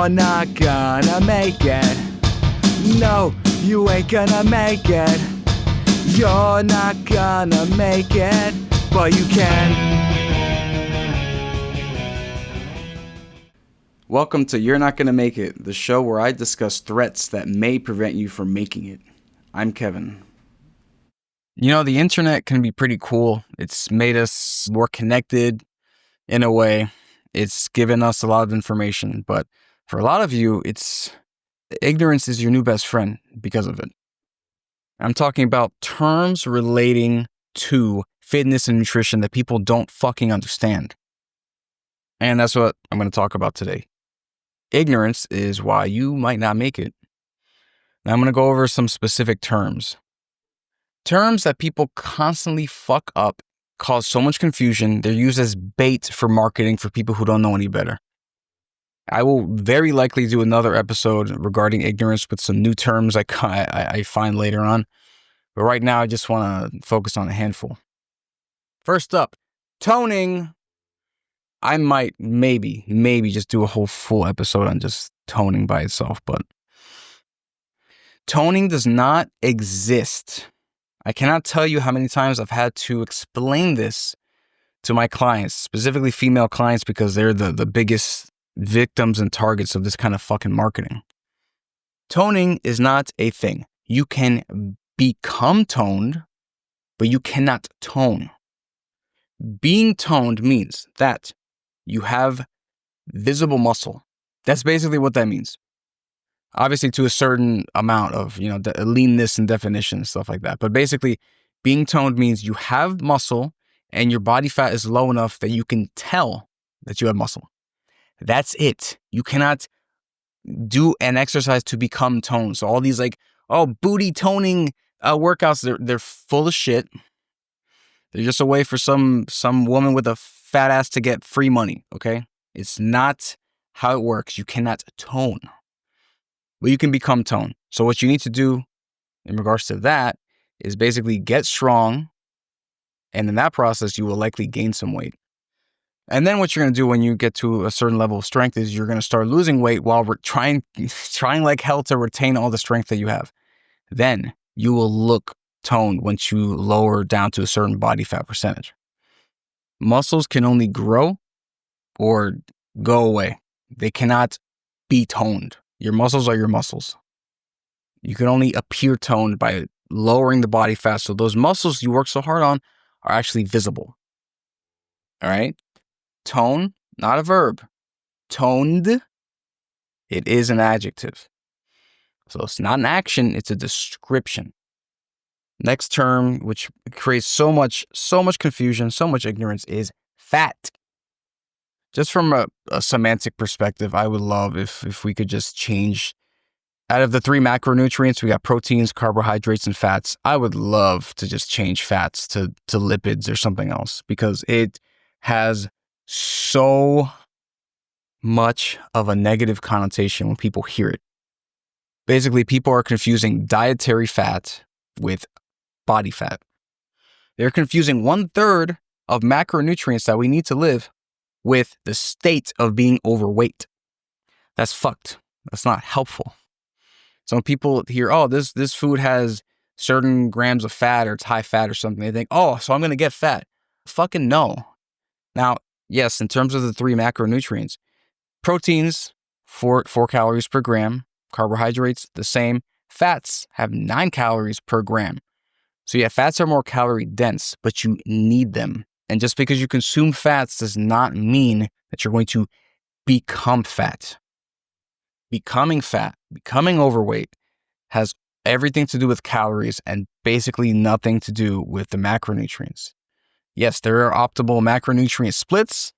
You're not gonna make it. No, you ain't gonna make it. You're not gonna make it, but you can. Welcome to You're Not Gonna Make It, the show where I discuss threats that may prevent you from making it. I'm Kevin. You know, the internet can be pretty cool. It's made us more connected in a way. It's given us a lot of information, but for a lot of you, ignorance is your new best friend because of it. I'm talking about terms relating to fitness and nutrition that people don't fucking understand. And that's what I'm going to talk about today. Ignorance is why you might not make it. Now I'm going to go over some specific terms. Terms that people constantly fuck up, cause so much confusion, they're used as bait for marketing for people who don't know any better. I will very likely do another episode regarding ignorance with some new terms I find later on. But right now, I just want to focus on a handful. First up, toning. I might maybe just do a whole full episode on just toning by itself, but toning does not exist. I cannot tell you how many times I've had to explain this to my clients, specifically female clients, because they're the biggest victims and targets of this kind of fucking marketing. Toning is not a thing. You can become toned, but you cannot tone. Being toned means that you have visible muscle. That's basically what that means. Obviously, to a certain amount of, leanness and definition and stuff like that. But basically, being toned means you have muscle and your body fat is low enough that you can tell that you have muscle. That's it. You cannot do an exercise to become toned. So all these booty toning workouts, they're full of shit. They're just a way for some woman with a fat ass to get free money, okay? It's not how it works. You cannot tone. But you can become toned. So what you need to do in regards to that is basically get strong. And in that process, you will likely gain some weight. And then what you're going to do when you get to a certain level of strength is you're going to start losing weight while we're trying like hell to retain all the strength that you have. Then you will look toned once you lower down to a certain body fat percentage. Muscles can only grow or go away. They cannot be toned. Your muscles are your muscles. You can only appear toned by lowering the body fat. So those muscles you work so hard on are actually visible. All right? Tone, not a verb. Toned, it is an adjective. So it's not an action, it's a description. Next term, which creates so much confusion, so much ignorance, is fat. Just from a semantic perspective, I would love if we could just change, out of the 3 macronutrients, we got proteins, carbohydrates, and fats. I would love to just change fats to lipids or something else, because it has so much of a negative connotation when people hear it. Basically, people are confusing dietary fat with body fat. They're confusing 1/3 of macronutrients that we need to live with the state of being overweight. That's fucked. That's not helpful. So when people hear, this food has certain grams of fat or it's high fat or something, they think, so I'm going to get fat. Fucking no. Now, yes, in terms of the 3 macronutrients, proteins, 4 calories per gram, carbohydrates, the same. Fats have 9 calories per gram. So yeah, fats are more calorie dense, but you need them. And just because you consume fats does not mean that you're going to become fat. Becoming fat, becoming overweight has everything to do with calories and basically nothing to do with the macronutrients. Yes, there are optimal macronutrient splits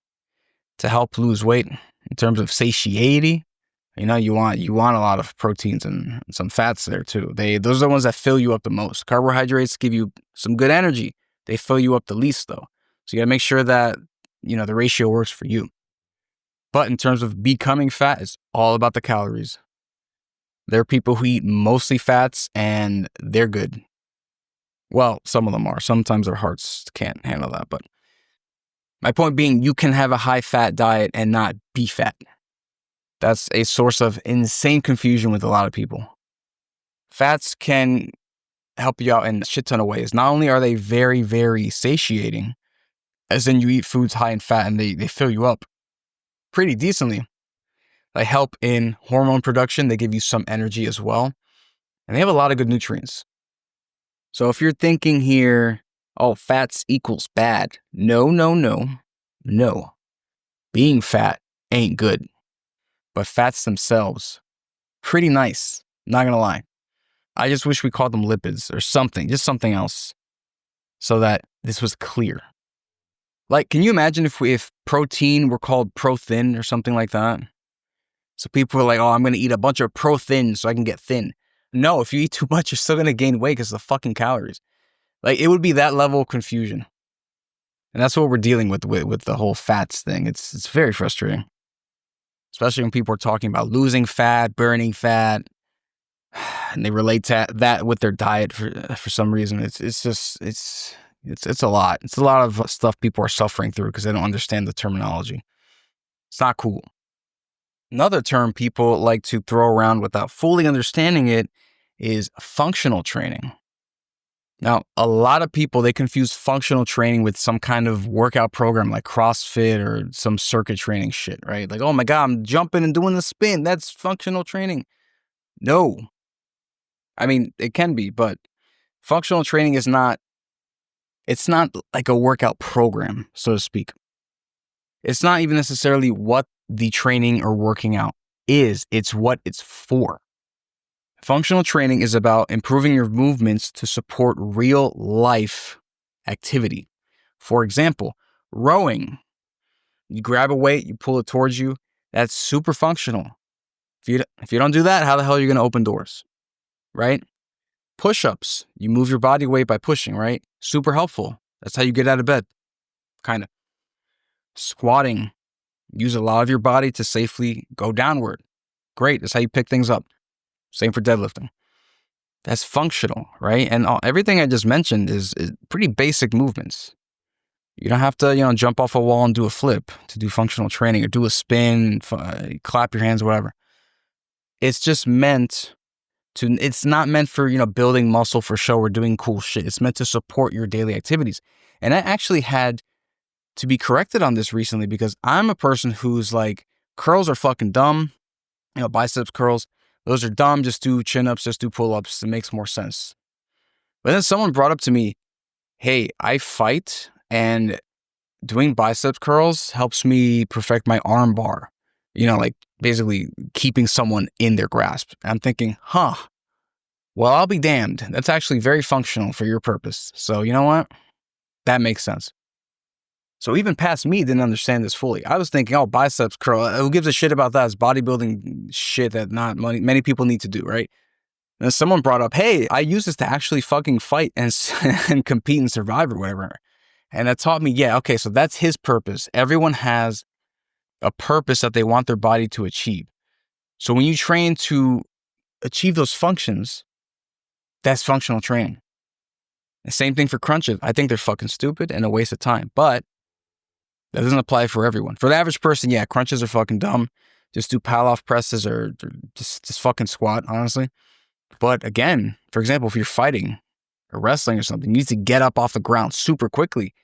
to help lose weight in terms of satiety. You want a lot of proteins and some fats there too. Those are the ones that fill you up the most. Carbohydrates give you some good energy. They fill you up the least though. So you gotta make sure that, the ratio works for you. But in terms of becoming fat, it's all about the calories. There are people who eat mostly fats and they're good. Well, some of them are. Sometimes their hearts can't handle that. But my point being, you can have a high fat diet and not be fat. That's a source of insane confusion with a lot of people. Fats can help you out in a shit ton of ways. Not only are they very, very satiating, as in you eat foods high in fat and they fill you up pretty decently. They help in hormone production. They give you some energy as well. And they have a lot of good nutrients. So if you're thinking here, oh, fats equals bad. No. Being fat ain't good. But fats themselves, pretty nice. Not gonna lie. I just wish we called them lipids or something, just something else, so that this was clear. Like, can you imagine if protein were called pro-thin or something like that? So people are like, oh, I'm gonna eat a bunch of pro-thin so I can get thin. No, if you eat too much, you're still gonna gain weight because of the fucking calories. Like, it would be that level of confusion. And that's what we're dealing with the whole fats thing. It's very frustrating. Especially when people are talking about losing fat, burning fat, and they relate to that with their diet for some reason. It's a lot. It's a lot of stuff people are suffering through because they don't understand the terminology. It's not cool. Another term people like to throw around without fully understanding it is functional training. Now, a lot of people, they confuse functional training with some kind of workout program like CrossFit or some circuit training shit, right? Like, oh my God, I'm jumping and doing the spin. That's functional training. No. I mean, it can be, but functional training is not, it's not like a workout program, so to speak. It's not even necessarily what the training or working out is. It's what it's for. Functional training is about improving your movements to support real life activity. For example, rowing. You grab a weight, you pull it towards you. That's super functional. If you don't do that, how the hell are you going to open doors? Right? Push-ups. You move your body weight by pushing, right? Super helpful. That's how you get out of bed. Kind of. Squatting. Use a lot of your body to safely go downward. Great. That's how you pick things up. Same for deadlifting. That's functional, right? And everything I just mentioned is pretty basic movements. You don't have to, jump off a wall and do a flip to do functional training or do a spin, clap your hands, whatever. It's just meant to, it's not meant for, building muscle for show or doing cool shit. It's meant to support your daily activities. And I actually had to be corrected on this recently because I'm a person who's like, curls are fucking dumb. Biceps curls. Those are dumb. Just do chin-ups, just do pull-ups. It makes more sense. But then someone brought up to me, hey, I fight and doing biceps curls helps me perfect my arm bar. Like basically keeping someone in their grasp. I'm thinking, well, I'll be damned. That's actually very functional for your purpose. So you know what? That makes sense. So even past me didn't understand this fully. I was thinking, oh, biceps curl. Who gives a shit about that? It's bodybuilding shit that not many people need to do, right? And then someone brought up, hey, I use this to actually fucking fight and compete and survive or whatever. And that taught me, yeah, okay, so that's his purpose. Everyone has a purpose that they want their body to achieve. So when you train to achieve those functions, that's functional training. The same thing for crunches. I think they're fucking stupid and a waste of time, but that doesn't apply for everyone. For the average person, yeah, crunches are fucking dumb. Just do pile-off presses or just fucking squat, honestly. But again, for example, if you're fighting or wrestling or something, you need to get up off the ground super quickly.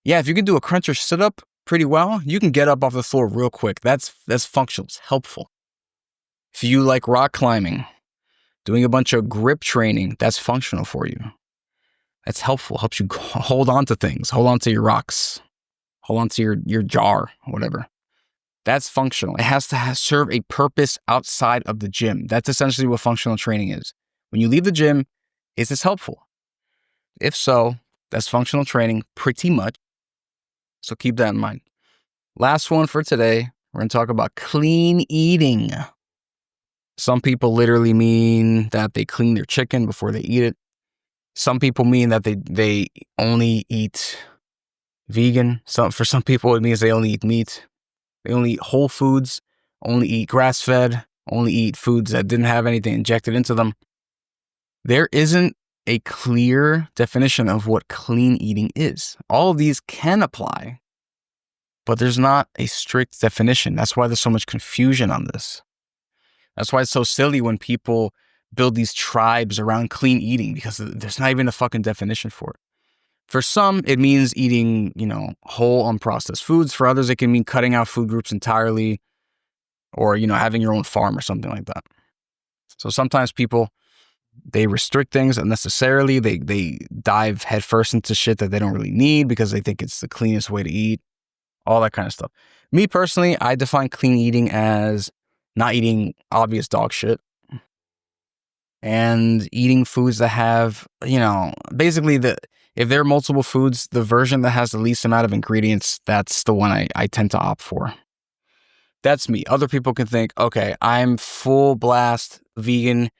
Yeah, if you can do a crunch or sit-up pretty well, you can get up off the floor real quick. That's functional. It's helpful. If you like rock climbing, doing a bunch of grip training, that's functional for you. That's helpful. Helps you hold on to things. Hold on to your rocks. Hold on to your jar, whatever. That's functional. It has to serve a purpose outside of the gym. That's essentially what functional training is. When you leave the gym, is this helpful? If so, that's functional training pretty much. So keep that in mind. Last one for today, we're going to talk about clean eating. Some people literally mean that they clean their chicken before they eat it. Some people mean that they only eat vegan. For some people, it means they only eat meat. They only eat whole foods, only eat grass-fed, only eat foods that didn't have anything injected into them. There isn't a clear definition of what clean eating is. All of these can apply, but there's not a strict definition. That's why there's so much confusion on this. That's why it's so silly when people build these tribes around clean eating, because there's not even a fucking definition for it. For some, it means eating, whole unprocessed foods. For others, it can mean cutting out food groups entirely, or, having your own farm or something like that. So sometimes people, they restrict things unnecessarily. They dive headfirst into shit that they don't really need because they think it's the cleanest way to eat, all that kind of stuff. Me personally, I define clean eating as not eating obvious dog shit and eating foods that have, basically if there are multiple foods, the version that has the least amount of ingredients, that's the one I tend to opt for. That's me. Other people can think, okay, I'm full blast vegan.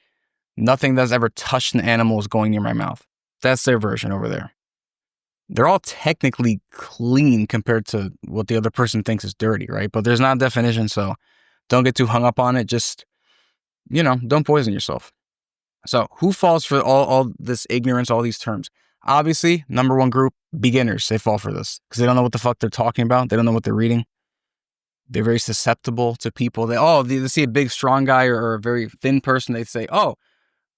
Nothing that's ever touched an animal is going near my mouth. That's their version over there. They're all technically clean compared to what the other person thinks is dirty, right? But there's not a definition, so don't get too hung up on it. Just, don't poison yourself. So who falls for all this ignorance, all these terms? Obviously, number one group, beginners. They fall for this because they don't know what the fuck they're talking about. They don't know what they're reading. They're very susceptible to people. They see a big, strong guy or a very thin person. They say, oh,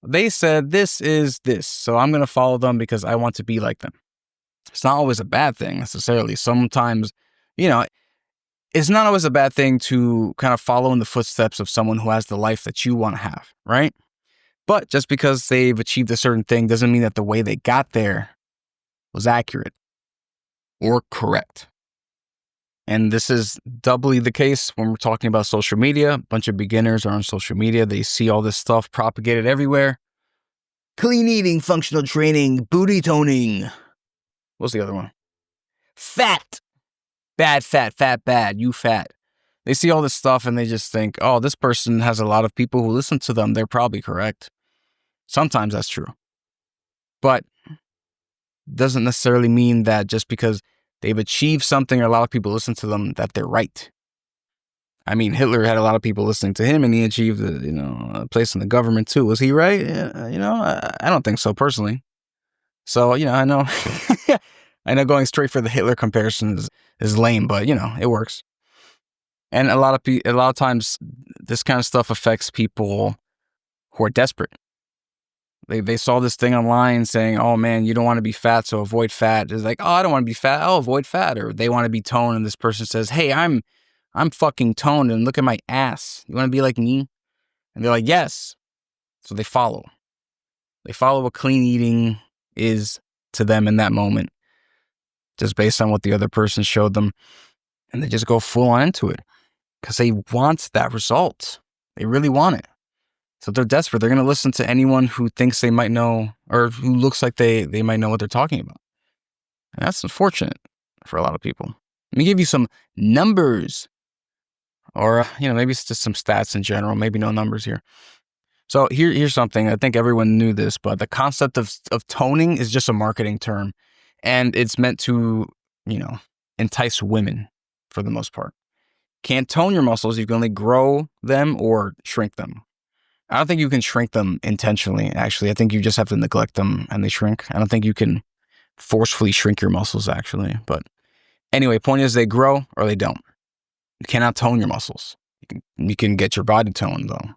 they said this is this, so I'm going to follow them because I want to be like them. It's not always a bad thing necessarily. Sometimes, it's not always a bad thing to kind of follow in the footsteps of someone who has the life that you want to have, right? But just because they've achieved a certain thing doesn't mean that the way they got there was accurate or correct. And this is doubly the case when we're talking about social media. A bunch of beginners are on social media. They see all this stuff propagated everywhere. Clean eating, functional training, booty toning. What's the other one? Fat. Bad fat, fat bad, you fat. They see all this stuff and they just think, oh, this person has a lot of people who listen to them. They're probably correct. Sometimes that's true. But doesn't necessarily mean that just because they've achieved something or a lot of people listen to them, that they're right. I mean, Hitler had a lot of people listening to him and he achieved a place in the government too. Was he right? I don't think so personally. So, I know I know going straight for the Hitler comparison is lame, but it works. And a lot of times this kind of stuff affects people who are desperate. They saw this thing online saying, oh man, you don't want to be fat, so avoid fat. It's like, oh, I don't want to be fat, I'll avoid fat. Or they want to be toned and this person says, hey, I'm fucking toned and look at my ass. You want to be like me? And they're like, yes. So they follow. They follow what clean eating is to them in that moment, just based on what the other person showed them. And they just go full on into it because they want that result. They really want it. So they're desperate. They're going to listen to anyone who thinks they might know or who looks like they might know what they're talking about. And that's unfortunate for a lot of people. Let me give you some numbers or, maybe it's just some stats in general, maybe no numbers here. So here's something. I think everyone knew this, but the concept of toning is just a marketing term. And it's meant to, entice women for the most part. Can't tone your muscles. You can only grow them or shrink them. I don't think you can shrink them intentionally, actually. I think you just have to neglect them and they shrink. I don't think you can forcefully shrink your muscles, actually. But anyway, point is they grow or they don't. You cannot tone your muscles. You can get your body toned, though.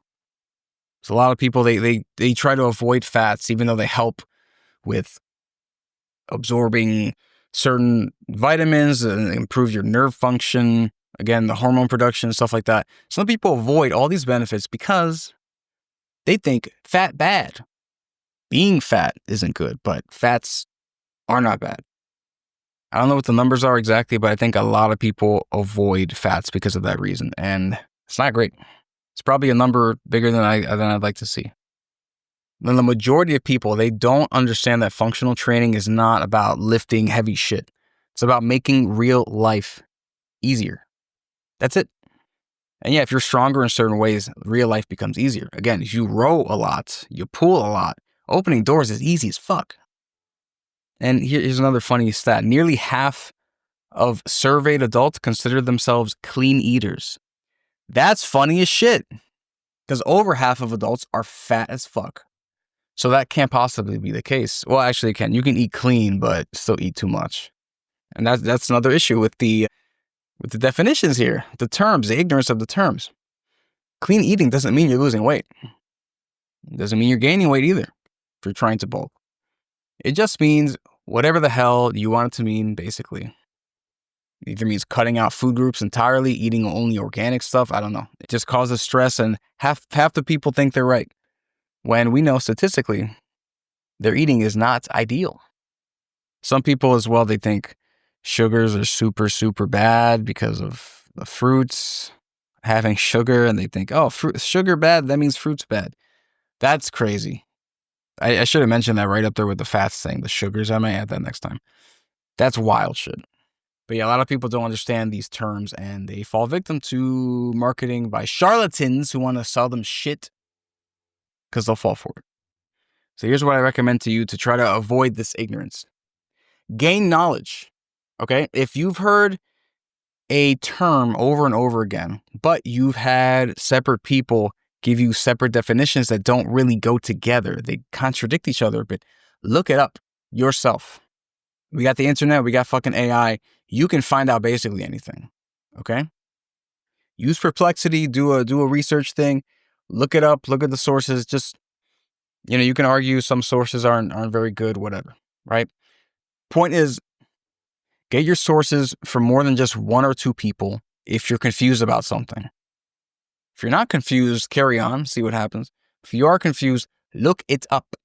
So a lot of people, they try to avoid fats, even though they help with absorbing certain vitamins and improve your nerve function. Again, the hormone production and stuff like that. Some people avoid all these benefits because they think fat bad. Being fat isn't good, but fats are not bad. I don't know what the numbers are exactly, but I think a lot of people avoid fats because of that reason. And it's not great. It's probably a number bigger than I'd like to see. Then the majority of people, they don't understand that functional training is not about lifting heavy shit. It's about making real life easier. That's it. And yeah, if you're stronger in certain ways, real life becomes easier. Again, if you row a lot, you pull a lot, opening doors is easy as fuck. And here's another funny stat. Nearly half of surveyed adults consider themselves clean eaters. That's funny as shit. Because over half of adults are fat as fuck. So that can't possibly be the case. Well, actually it can. You can eat clean, but still eat too much. And that's another issue with the with the definitions here, the terms, the ignorance of the terms. Clean eating doesn't mean you're losing weight. It doesn't mean you're gaining weight either if you're trying to bulk. It just means whatever the hell you want it to mean, basically. It either means cutting out food groups entirely, eating only organic stuff. I don't know. It just causes stress, and half the people think they're right, when we know statistically their eating is not ideal. Some people as well, they think sugars are super, super bad because of the fruits having sugar, and they think, oh, sugar bad, that means fruit's bad. That's crazy. I should have mentioned that right up there with the fats thing, the sugars. I might add that next time. That's wild shit. But yeah, a lot of people don't understand these terms, and they fall victim to marketing by charlatans who want to sell them shit because they'll fall for it. So here's what I recommend to you to try to avoid this ignorance. Gain knowledge, okay? If you've heard a term over and over again, but you've had separate people give you separate definitions that don't really go together, they contradict each other a bit, look it up yourself. We got the internet, we got fucking AI. You can find out basically anything, okay? Use Perplexity, do a research thing, look it up, look at the sources. Just, you can argue some sources aren't very good, whatever, right? Point is, get your sources from more than just one or two people if you're confused about something. If you're not confused, carry on, see what happens. If you are confused, look it up.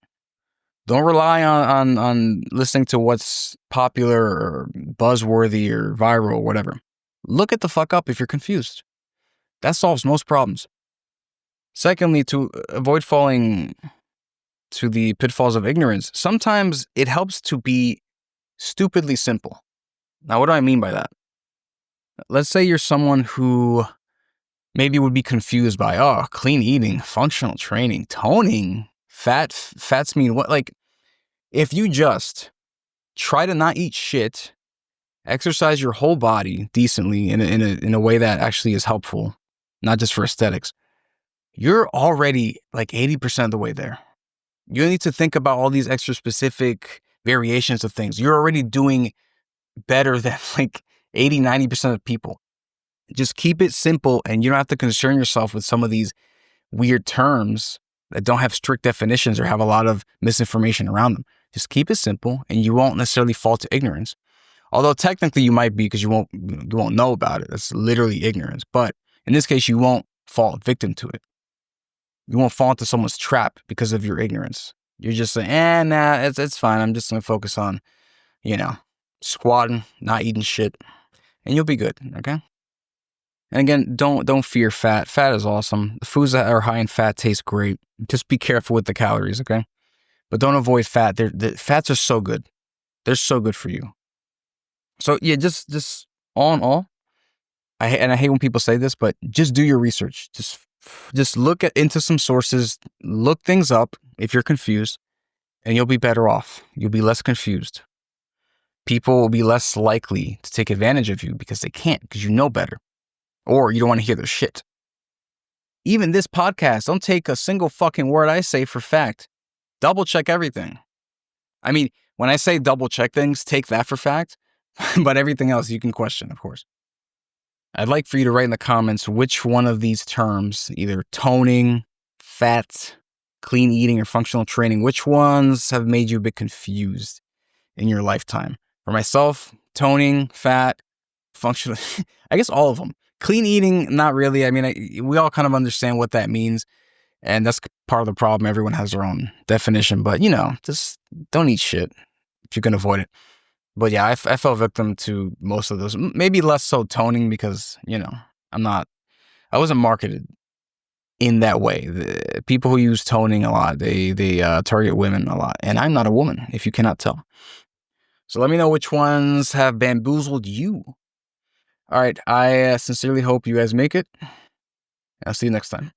Don't rely on listening to what's popular or buzzworthy or viral or whatever. Look it the fuck up if you're confused. That solves most problems. Secondly, to avoid falling to the pitfalls of ignorance, sometimes it helps to be stupidly simple. Now, what do I mean by that? Let's say you're someone who maybe would be confused by, clean eating, functional training, toning, fats mean what? Like, if you just try to not eat shit, exercise your whole body decently in a way that actually is helpful, not just for aesthetics, you're already like 80% of the way there. You need to think about all these extra specific variations of things. You're already doing better than like 80, 90% of people. Just keep it simple, and you don't have to concern yourself with some of these weird terms that don't have strict definitions or have a lot of misinformation around them. Just keep it simple, and you won't necessarily fall to ignorance. Although technically you might be, because you won't know about it. That's literally ignorance. But in this case, you won't fall victim to it. You won't fall into someone's trap because of your ignorance. You're just saying, nah, it's fine. I'm just gonna focus on, squatting, not eating shit, and you'll be good. Okay. And again, don't fear fat. Fat is awesome. The foods that are high in fat taste great. Just be careful with the calories, okay? But don't avoid fat. The fats are so good. They're so good for you. So yeah, just all in all, I hate when people say this, but just do your research. Just look into some sources, look things up if you're confused, and you'll be better off. You'll be less confused. People will be less likely to take advantage of you because they can't, because you know better. Or you don't want to hear their shit. Even this podcast, don't take a single fucking word I say for fact. Double check everything. I mean, when I say double check things, take that for fact, but everything else you can question, of course. I'd like for you to write in the comments which one of these terms, either toning, fat, clean eating, or functional training, which ones have made you a bit confused in your lifetime. For myself, toning, fat, functional, I guess all of them. Clean eating, not really. I mean, we all kind of understand what that means, and that's part of the problem. Everyone has their own definition, but just don't eat shit if you can avoid it. But yeah, I fell victim to most of those. Maybe less so toning because, I wasn't marketed in that way. The people who use toning a lot, they target women a lot, and I'm not a woman, if you cannot tell. So let me know which ones have bamboozled you. All right, I sincerely hope you guys make it. I'll see you next time.